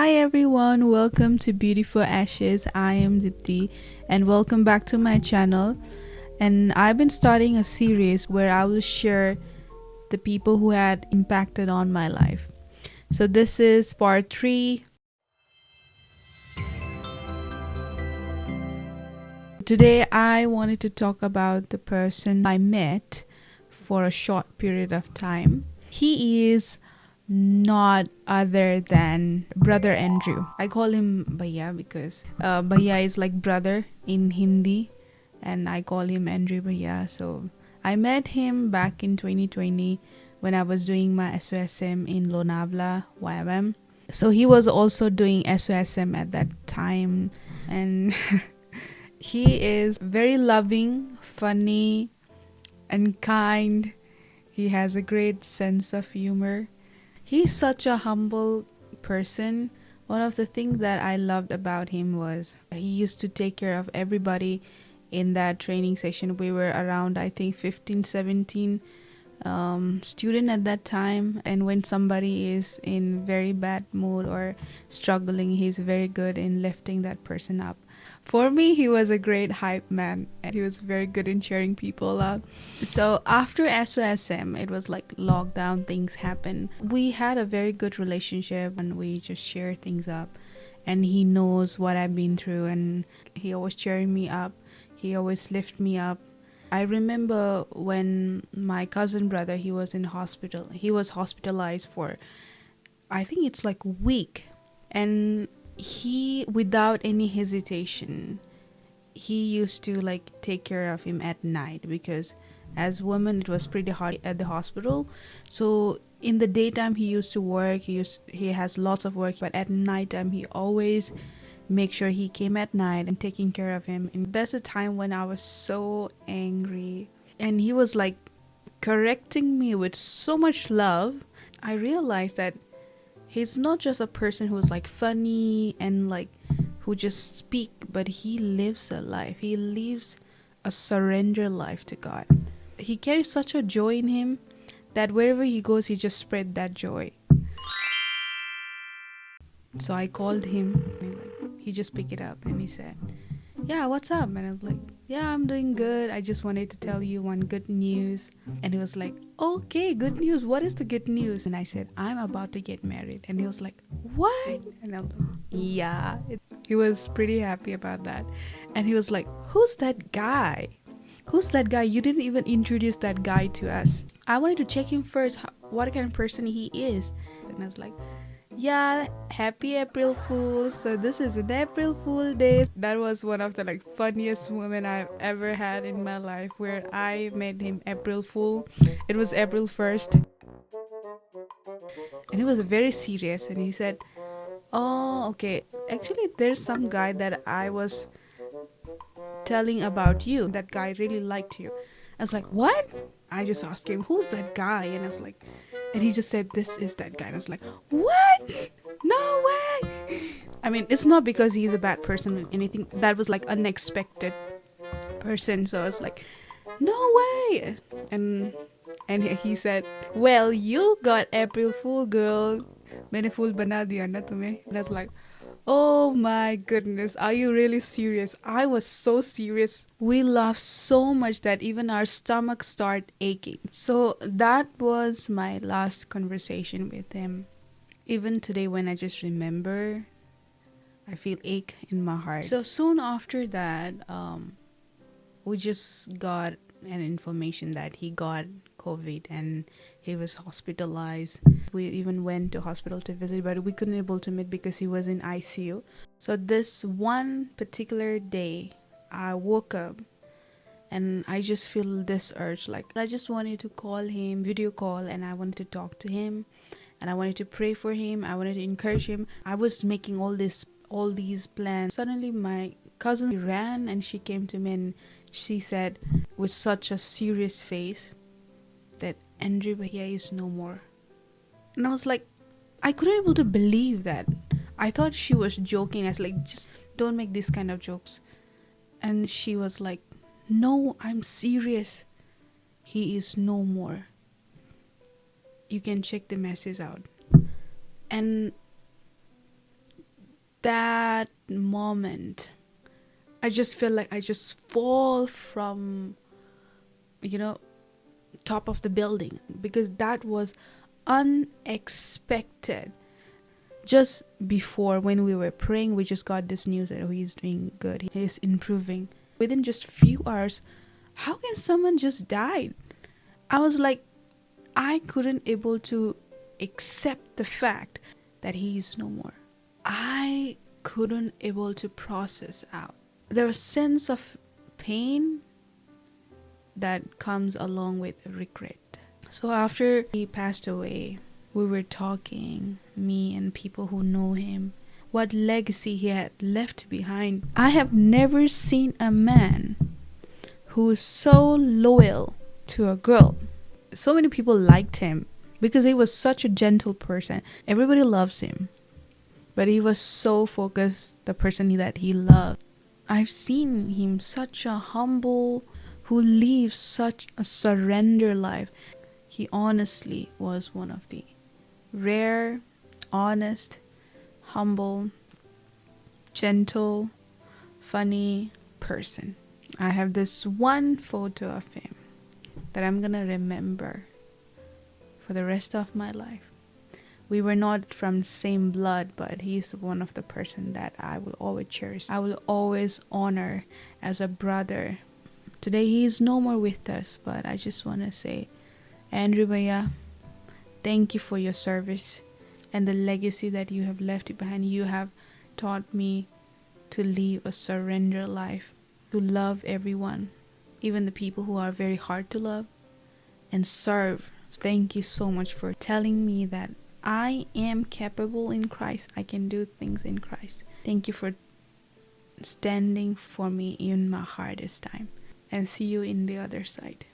Hi everyone, welcome to Beautiful Ashes. I am Dipti and welcome back to my channel. And I've been starting a series where I will share the people who had impacted on my life. So this is part 3. Today I wanted to talk about the person I met for a short period of time. He is not other than brother Andrew. I call him Bhaiya because Bhaiya is like brother in Hindi, and I call him Andrew Bhaiya. So I met him back in 2020 when I was doing my SOSM in Lonavala, YWAM. So he was also doing SOSM at that time, and he is very loving, funny, and kind. He has a great sense of humor. He's such a humble person. One of the things that I loved about him was he used to take care of everybody in that training session. We were around, I think, 15, 17 student at that time, and when somebody is in very bad mood or struggling, he's very good in lifting that person up. For me, he was a great hype man, and he was very good in cheering people up. So after SOSM, it was like lockdown, things happened. We had a very good relationship and we just share things up, and he knows what I've been through, and he always cheering me up. He always lift me up. I remember when my cousin brother, he was in hospital. He was hospitalized for, I think it's like a week. And he, without any hesitation, he used to like take care of him at night, because as women it was pretty hard at the hospital. So in the daytime he used to work, he has lots of work, but at nighttime he always make sure he came at night and taking care of him. And that's a time when I was so angry, and he was like correcting me with so much love. I realized that he's not just a person who's like funny and like who just speak, but he lives a life. He lives a surrender life to God. He carries such a joy in him that wherever he goes, he just spread that joy. So I called him, and he just picked it up and he said, "Yeah, what's up?" And I was like, "Yeah, I'm doing good. I just wanted to tell you one good news." And he was like, "Okay, good news. What is the good news?" And I said, "I'm about to get married." And he was like, "What?" And I was like, "Yeah." He was pretty happy about that. And he was like, "Who's that guy? Who's that guy? You didn't even introduce that guy to us. I wanted to check him first, what kind of person he is." And I was like, "Yeah, happy April Fool. So this is an April Fool day." That was one of the like funniest moments I've ever had in my life, where I made him April Fool. It was April 1st, and it was very serious. And he said, "Oh, okay. Actually, there's some guy that I was telling about you. That guy really liked you." I was like, "What?" I just asked him, "Who's that guy?" And I was like, and he just said, "This is that guy." And I was like, "What? No way." I mean, it's not because he's a bad person or anything. That was like unexpected person. So I was like, "No way." And he said, "Well, you got April Fool, girl. मैंने फूल बना दिया ना तुम्हें." And I was like, "Oh my goodness, are you really serious?" I was so serious. We laughed so much that even our stomachs start aching. So that was my last conversation with him. Even today, when I just remember, I feel ache in my heart. So soon after that, we just got an information that he got COVID and he was hospitalized. We even went to hospital to visit, but we couldn't able to meet because he was in ICU. So this one particular day, I woke up and I just feel this urge, like I just wanted to call him, video call, and I wanted to talk to him, and I wanted to pray for him. I wanted to encourage him. I was making all these plans. Suddenly my cousin ran and she came to me and she said with such a serious face that Andrew Bhaiya is no more. And I was like, I couldn't able to believe that. I thought she was joking. I was like, "Just don't make this kind of jokes." And she was like, "No, I'm serious. He is no more. You can check the message out." And that moment, I just feel like I just fall from, you know, top of the building, because that was unexpected. Just before, when we were praying, we just got this news that, oh, he's doing good, he's improving. Within just few hours, how can someone just die? I was like, I couldn't able to accept the fact that he is no more. I couldn't able to process out. There was sense of pain that comes along with regret. So after he passed away, we were talking, me and people who know him, what legacy he had left behind. I have never seen a man who is so loyal to a girl. So many people liked him because he was such a gentle person. Everybody loves him. But he was so focused, the person that he loved. I've seen him such a humble, who lives such a surrender life. He honestly was one of the rare, honest, humble, gentle, funny person. I have this one photo of him that I'm gonna remember for the rest of my life. We were not from same blood, but he's one of the person that I will always cherish. I will always honor as a brother. Today he is no more with us, but I just want to say, Andrew Bhaiya, thank you for your service and the legacy that you have left behind. You have taught me to live a surrender life, to love everyone, even the people who are very hard to love, and serve. Thank you so much for telling me that I am capable in Christ. I can do things in Christ. Thank you for standing for me in my hardest time. And see you in the other side.